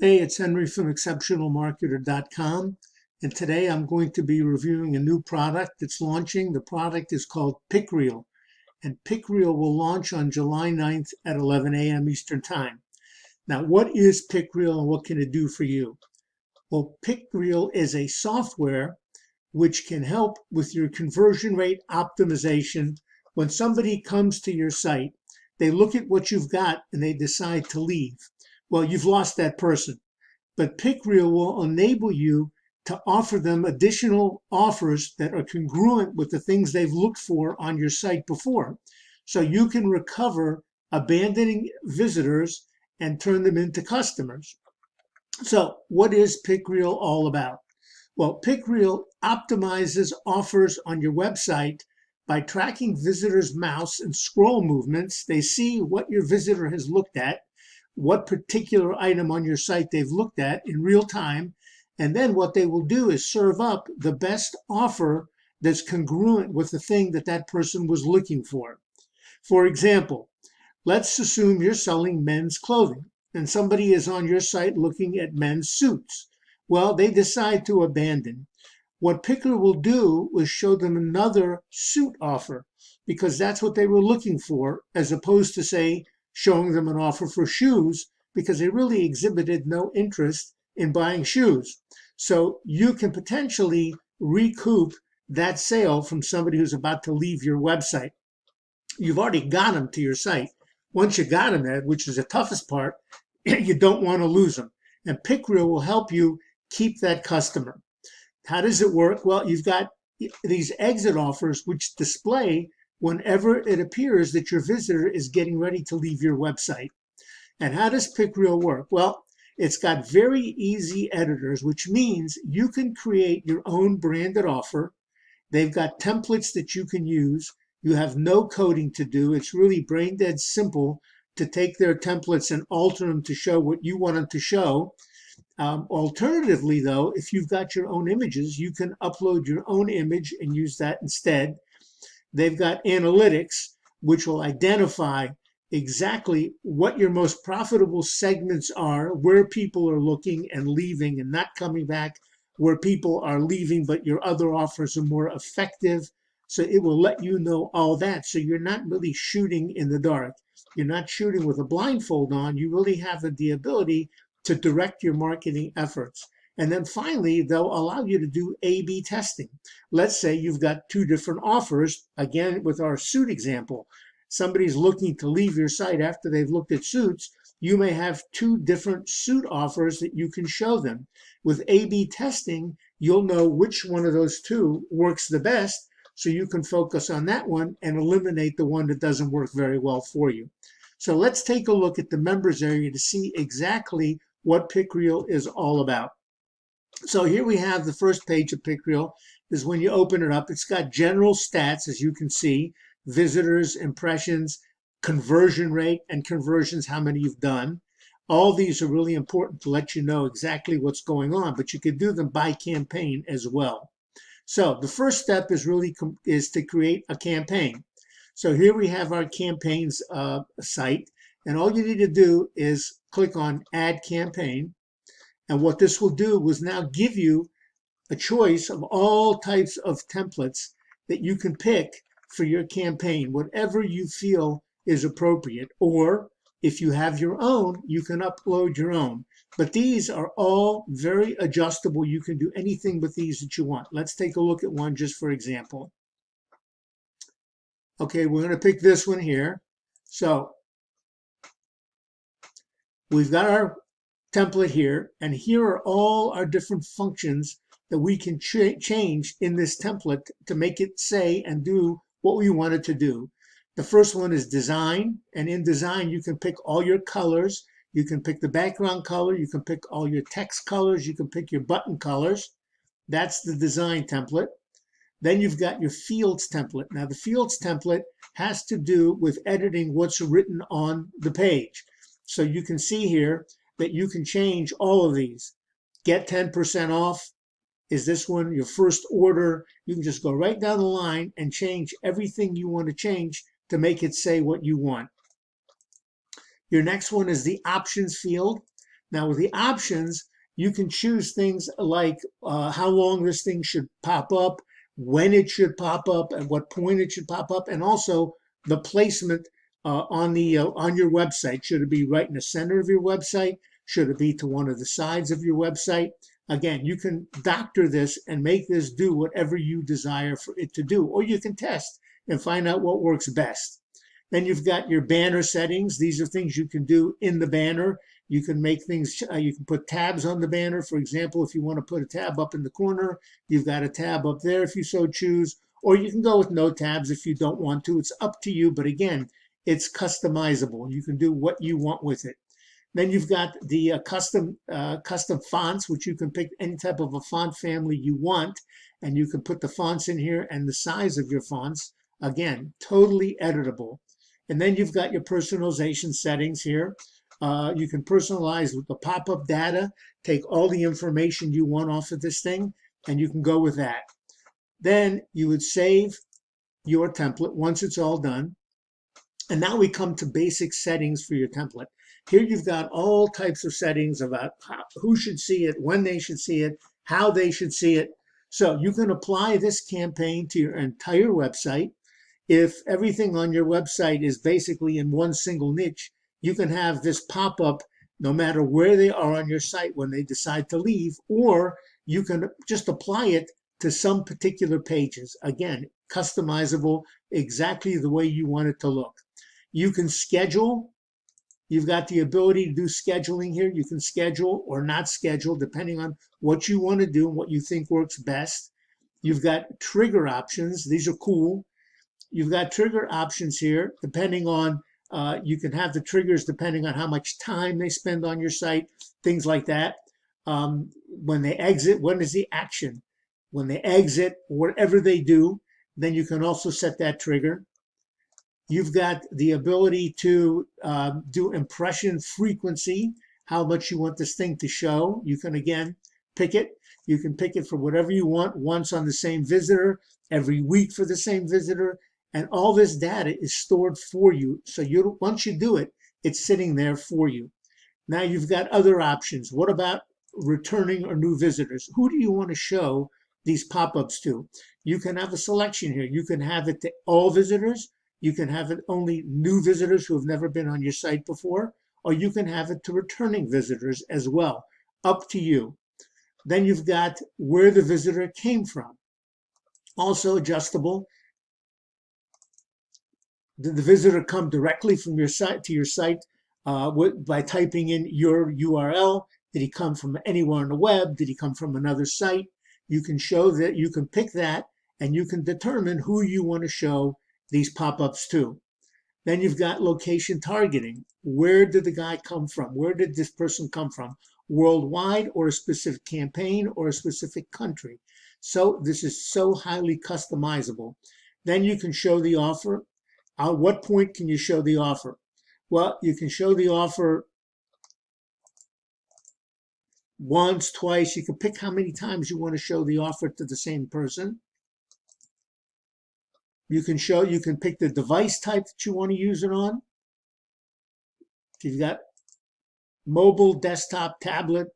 Hey, it's Henry from exceptionalmarketer.com, and today I'm going to be reviewing a new product that's launching. The product is called PicReel, and PicReel will launch on July 9th at 11 a.m. Eastern Time. Now, what is PicReel and what can it do for you? Well, PicReel is a software which can help with your conversion rate optimization. When somebody comes to your site, they look at what you've got and they decide to leave. Well, you've lost that person. But PicReel will enable you to offer them additional offers that are congruent with the things they've looked for on your site before. So you can recover abandoning visitors and turn them into customers. So what is PicReel all about? Well, PicReel optimizes offers on your website by tracking visitors' mouse and scroll movements. They see what your visitor has looked at, what particular item on your site they've looked at in real time, and then what they will do is serve up the best offer that's congruent with the thing that that person was looking for. For example, let's assume you're selling men's clothing and somebody is on your site looking at men's suits. Well, they decide to abandon. What Picker will do is show them another suit offer because that's what they were looking for, as opposed to, say, showing them an offer for shoes because they really exhibited no interest in buying shoes. So you can potentially recoup that sale from somebody who's about to leave your website. You've already got them to your site. Once you got them there, which is the toughest part, you don't want to lose them. And PicReel will help you keep that customer. How does it work? Well, you've got these exit offers which display whenever it appears that your visitor is getting ready to leave your website. And how does PicReel work? Well, it's got very easy editors, which means you can create your own branded offer. They've got templates that you can use. You have no coding to do. It's really brain dead simple to take their templates and alter them to show what you want them to show. Alternatively, though, if you've got your own images, you can upload your own image and use that instead. They've got analytics, which will identify exactly what your most profitable segments are, where people are looking and leaving and not coming back, where people are leaving, but your other offers are more effective. So it will let you know all that. So you're not really shooting in the dark. You're not shooting with a blindfold on. You really have the ability to direct your marketing efforts. And then finally, they'll allow you to do A/B testing. Let's say you've got two different offers. Again, with our suit example, somebody's looking to leave your site after they've looked at suits. You may have two different suit offers that you can show them. With A/B testing, you'll know which one of those two works the best, so you can focus on that one and eliminate the one that doesn't work very well for you. So let's take a look at the members area to see exactly what PicReel is all about. So here we have the first page of PicReel. Is when you open it up, it's got general stats, as you can see, visitors, impressions, conversion rate, and conversions, how many you've done. All these are really important to let you know exactly what's going on, but you could do them by campaign as well. So the first step is really to create a campaign. So here we have our campaigns site, and all you need to do is click on Add Campaign. And what this will do is now give you a choice of all types of templates that you can pick for your campaign, whatever you feel is appropriate. Or if you have your own, you can upload your own. But these are all very adjustable. You can do anything with these that you want. Let's take a look at one just for example. Okay, we're going to pick this one here. So we've got our template here, and here are all our different functions that we can change in this template to make it say and do what we want it to do. The first one is design, and in design you can pick all your colors. You can pick the background color, you can pick all your text colors, you can pick your button colors. That's the design template. Then you've got your fields template. Now the fields template has to do with editing what's written on the page. So you can see here that you can change all of these. Get 10% off. Is this one your first order? You can just go right down the line and change everything you want to change to make it say what you want. Your next one is the options field. Now with the options, you can choose things like how long this thing should pop up, when it should pop up, at what point it should pop up, and also the placement on your website. Should it be right in the center of your website? Should it be to one of the sides of your website? Again, you can doctor this and make this do whatever you desire for it to do, or you can test and find out what works best. Then you've got your banner settings. These are things you can do in the banner. You can make things, you can put tabs on the banner. For example, if you want to put a tab up in the corner, you've got a tab up there if you so choose, or you can go with no tabs if you don't want to. It's up to you, but again, it's customizable. You can do what you want with it. Then you've got the custom fonts, which you can pick any type of a font family you want, and you can put the fonts in here and the size of your fonts. Again, totally editable. And then you've got your personalization settings here. You can personalize with the pop-up data, take all the information you want off of this thing, and you can go with that. Then you would save your template once it's all done. And now we come to basic settings for your template. Here you've got all types of settings about who should see it, when they should see it, how they should see it. So you can apply this campaign to your entire website. If everything on your website is basically in one single niche, you can have this pop up no matter where they are on your site when they decide to leave, or you can just apply it to some particular pages. Again, customizable exactly the way you want it to look. You can schedule. You've got the ability to do scheduling here. You can schedule or not schedule depending on what you want to do and what you think works best. You've got trigger options. These are cool. You've got trigger options here depending on, you can have the triggers depending on how much time they spend on your site, things like that. When they exit, when is the action? When they exit, whatever they do, then you can also set that trigger. You've got the ability to do impression frequency, how much you want this thing to show. You can, again, pick it. You can pick it for whatever you want, once on the same visitor, every week for the same visitor. And all this data is stored for you. So once you do it, it's sitting there for you. Now you've got other options. What about returning or new visitors? Who do you want to show these pop-ups to? You can have a selection here. You can have it to all visitors. You can have it only new visitors who have never been on your site before, or you can have it to returning visitors as well. Up to you. Then you've got where the visitor came from. Also adjustable. Did the visitor come directly from your site to your site by typing in your URL? Did he come from anywhere on the web? Did he come from another site? You can show that, you can pick that, and you can determine who you want to show these pop-ups to. Then you've got location targeting. Where did the guy come from? Where did this person come from? Worldwide, or a specific campaign, or a specific country. So this is so highly customizable. Then you can show the offer. At what point can you show the offer? Well, you can show the offer once, twice. You can pick how many times you want to show the offer to the same person. You can pick the device type that you want to use it on. If you've got mobile, desktop, tablet,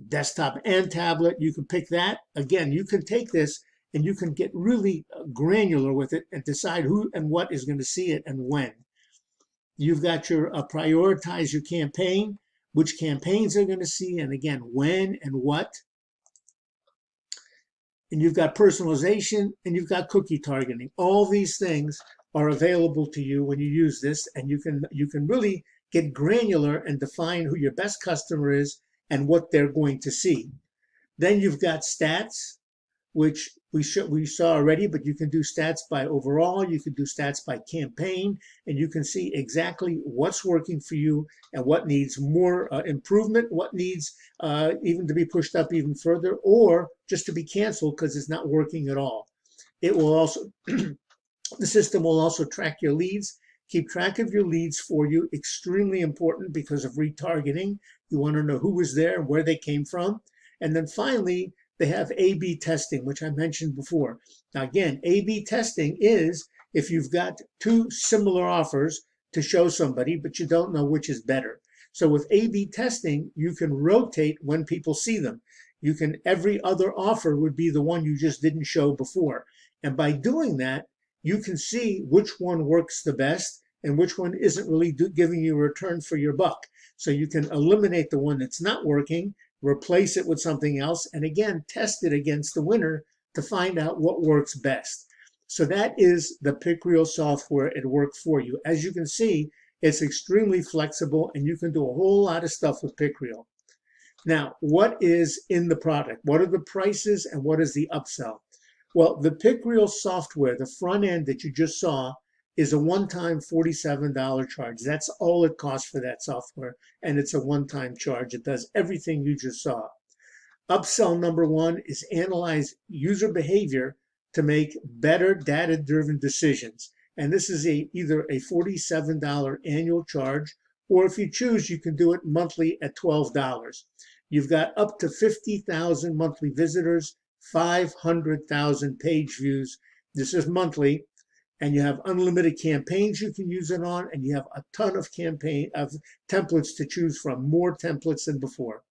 desktop and tablet, you can pick that. Again, you can take this and you can get really granular with it and decide who and what is going to see it and when. You've got your prioritize your campaign, which campaigns are going to see, and again, when and what. And you've got personalization, and you've got cookie targeting. All these things are available to you when you use this, and you can really get granular and define who your best customer is and what they're going to see. Then you've got stats, which we saw already, but you can do stats by overall, you can do stats by campaign, and you can see exactly what's working for you and what needs more improvement, what needs even to be pushed up even further, or just to be canceled because it's not working at all. It will also, the system will also track your leads, keep track of your leads for you, extremely important because of retargeting. You want to know who was there and where they came from. And then finally, they have A/B testing, which I mentioned before. Now again, A/B testing is if you've got two similar offers to show somebody, but you don't know which is better. So with A/B testing, you can rotate when people see them. You can, every other offer would be the one you just didn't show before. And by doing that, you can see which one works the best and which one isn't really giving you a return for your buck. So you can eliminate the one that's not working, replace it with something else, and again, test it against the winner to find out what works best. So that is the PicReel software. It worked for you. As you can see, it's extremely flexible and you can do a whole lot of stuff with PicReel. Now, what is in the product? What are the prices and what is the upsell? Well, the PicReel software, the front end that you just saw, is a one-time $47 charge. That's all it costs for that software, and it's a one-time charge. It does everything you just saw. Upsell number one is analyze user behavior to make better data-driven decisions. And this is either a $47 annual charge, or if you choose, you can do it monthly at $12. You've got up to 50,000 monthly visitors, 500,000 page views. This is monthly, and you have unlimited campaigns you can use it on, and you have a ton of templates to choose from, more templates than before.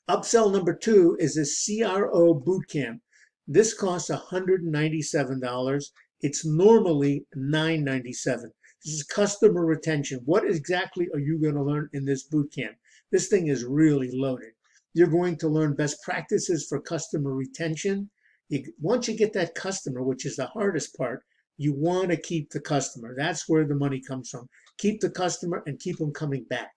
Upsell number two is a CRO bootcamp. This costs $197. It's normally $997. This is customer retention. What exactly are you going to learn in this bootcamp? This thing is really loaded. You're going to learn best practices for customer retention. Once you get that customer, which is the hardest part, you want to keep the customer. That's where the money comes from. Keep the customer and keep them coming back.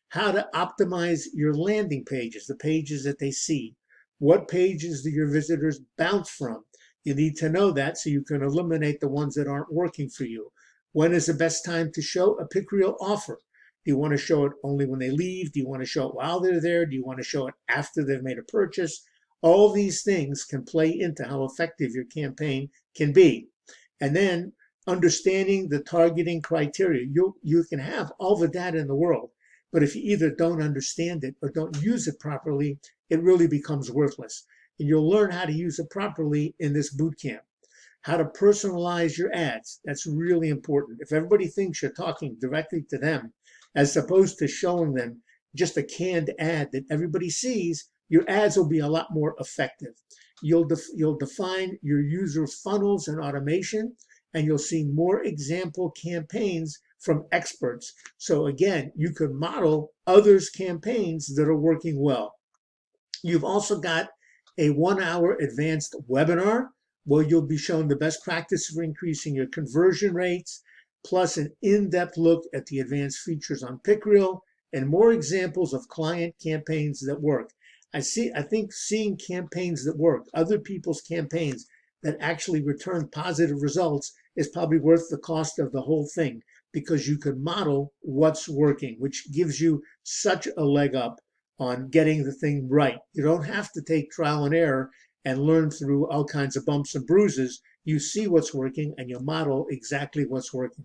How to optimize your landing pages, the pages that they see. What pages do your visitors bounce from? You need to know that so you can eliminate the ones that aren't working for you. When is the best time to show a PicReel offer? Do you want to show it only when they leave? Do you want to show it while they're there? Do you want to show it after they've made a purchase? All these things can play into how effective your campaign can be. And then understanding the targeting criteria. You can have all the data in the world, but if you either don't understand it or don't use it properly, it really becomes worthless. And you'll learn how to use it properly in this boot camp. How to personalize your ads. That's really important. If everybody thinks you're talking directly to them, as opposed to showing them just a canned ad that everybody sees, your ads will be a lot more effective. You'll define your user funnels and automation, and you'll see more example campaigns from experts. So again, you can model others' campaigns that are working well. You've also got a 1-hour advanced webinar where you'll be shown the best practice for increasing your conversion rates, plus an in-depth look at the advanced features on PicReel and more examples of client campaigns that work. I think seeing campaigns that work, other people's campaigns that actually return positive results, is probably worth the cost of the whole thing, because you can model what's working, which gives you such a leg up on getting the thing right. You don't have to take trial and error and learn through all kinds of bumps and bruises. You see what's working and you model exactly what's working.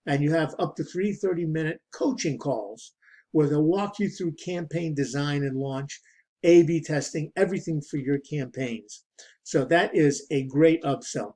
And you have up to 3 30-minute coaching calls where they'll walk you through campaign design and launch, A/B testing, everything for your campaigns. So that is a great upsell.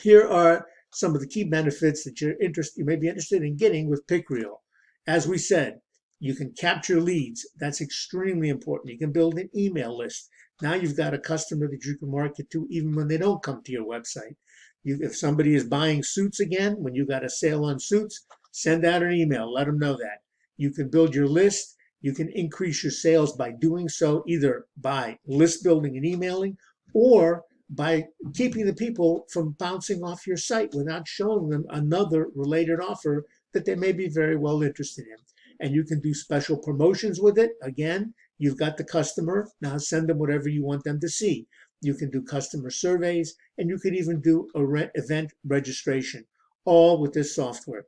Here are some of the key benefits that you may be interested in getting with PicReel. As we said, you can capture leads. That's extremely important. You can build an email list. Now you've got a customer that you can market to even when they don't come to your website. If somebody is buying suits again, when you got a sale on suits, send out an email. Let them know that. You can build your list. You can increase your sales by doing so, either by list building and emailing, or by keeping the people from bouncing off your site without showing them another related offer that they may be very well interested in. And you can do special promotions with it. Again, you've got the customer. Now send them whatever you want them to see. You can do customer surveys, and you can even do event registration, all with this software.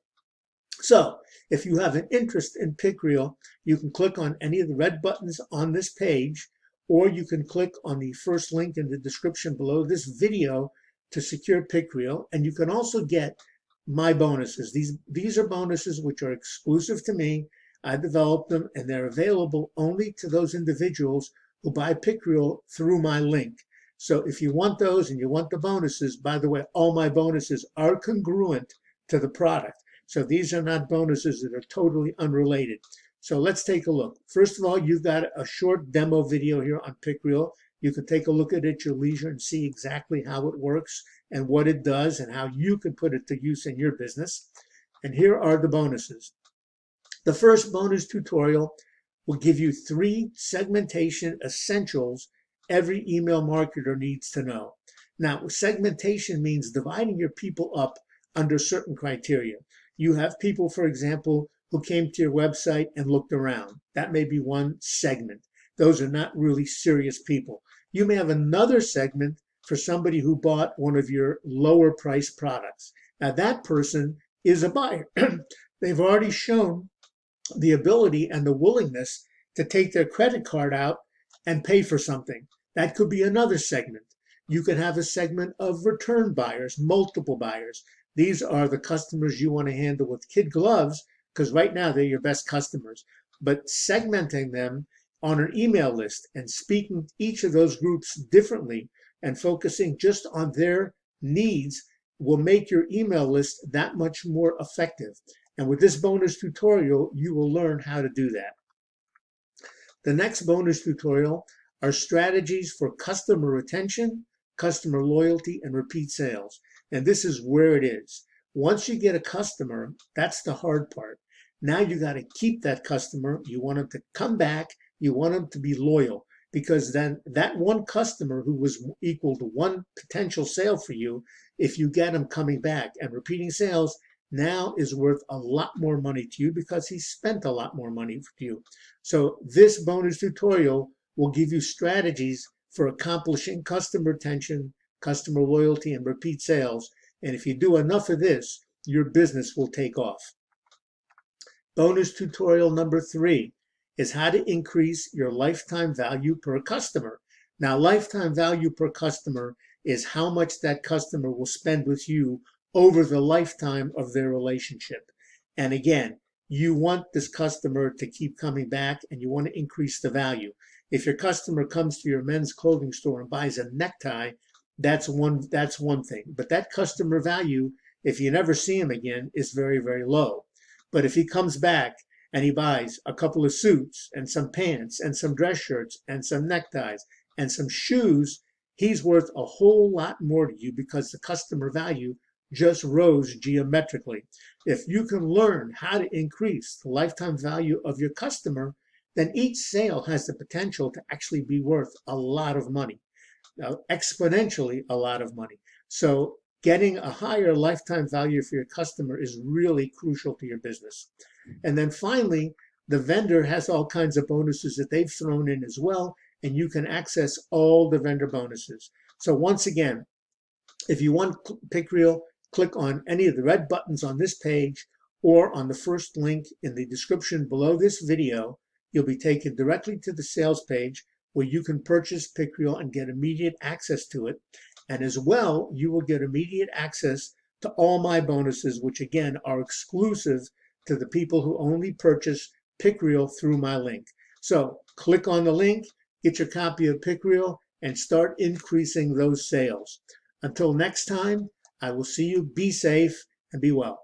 So if you have an interest in PicReel, you can click on any of the red buttons on this page, or you can click on the first link in the description below this video to secure PicReel. And you can also get my bonuses. These are bonuses which are exclusive to me. I developed them, and they're available only to those individuals who buy PicReel through my link. So if you want those and you want the bonuses, by the way, all my bonuses are congruent to the product. So these are not bonuses that are totally unrelated. So let's take a look. First of all, you've got a short demo video here on PicReel. You can take a look at it at your leisure and see exactly how it works and what it does and how you can put it to use in your business. And here are the bonuses. The first bonus tutorial will give you 3 segmentation essentials every email marketer needs to know. Now, segmentation means dividing your people up under certain criteria. You have people, for example, who came to your website and looked around. That may be one segment. Those are not really serious people. You may have another segment for somebody who bought one of your lower priced products. Now, that person is a buyer. They've already shown the ability and the willingness to take their credit card out and pay for something. That could be another segment. You could have a segment of return buyers, multiple buyers. These are the customers you want to handle with kid gloves because right now they're your best customers. But segmenting them on an email list and speaking to each of those groups differently and focusing just on their needs will make your email list that much more effective. And with this bonus tutorial, you will learn how to do that. The next bonus tutorial are strategies for customer retention, customer loyalty, and repeat sales. And this is where it is. Once you get a customer, that's the hard part. Now you got to keep that customer. You want them to come back. You want them to be loyal because then that one customer who was equal to one potential sale for you, if you get them coming back and repeating sales, now is worth a lot more money to you because he spent a lot more money for you. So this bonus tutorial will give you strategies for accomplishing customer retention, customer loyalty, and repeat sales. And if you do enough of this, your business will take off. Bonus tutorial number 3 is how to increase your lifetime value per customer. Now, lifetime value per customer is how much that customer will spend with you over the lifetime of their relationship. And again, you want this customer to keep coming back and you want to increase the value. If your customer comes to your men's clothing store and buys a necktie, that's one thing. But that customer value, if you never see him again, is very, very low. But if he comes back and he buys a couple of suits and some pants and some dress shirts and some neckties and some shoes, he's worth a whole lot more to you because the customer value just rose geometrically. If you can learn how to increase the lifetime value of your customer, then each sale has the potential to actually be worth a lot of money, exponentially a lot of money. So getting a higher lifetime value for your customer is really crucial to your business. And then finally, the vendor has all kinds of bonuses that they've thrown in as well, and you can access all the vendor bonuses. So once again, if you want PicReel, click on any of the red buttons on this page or on the first link in the description below this video. You'll be taken directly to the sales page where you can purchase PicReel and get immediate access to it. And as well, you will get immediate access to all my bonuses, which again are exclusive to the people who only purchase PicReel through my link. So click on the link, get your copy of PicReel, and start increasing those sales. Until next time, I will see you. Be safe and be well.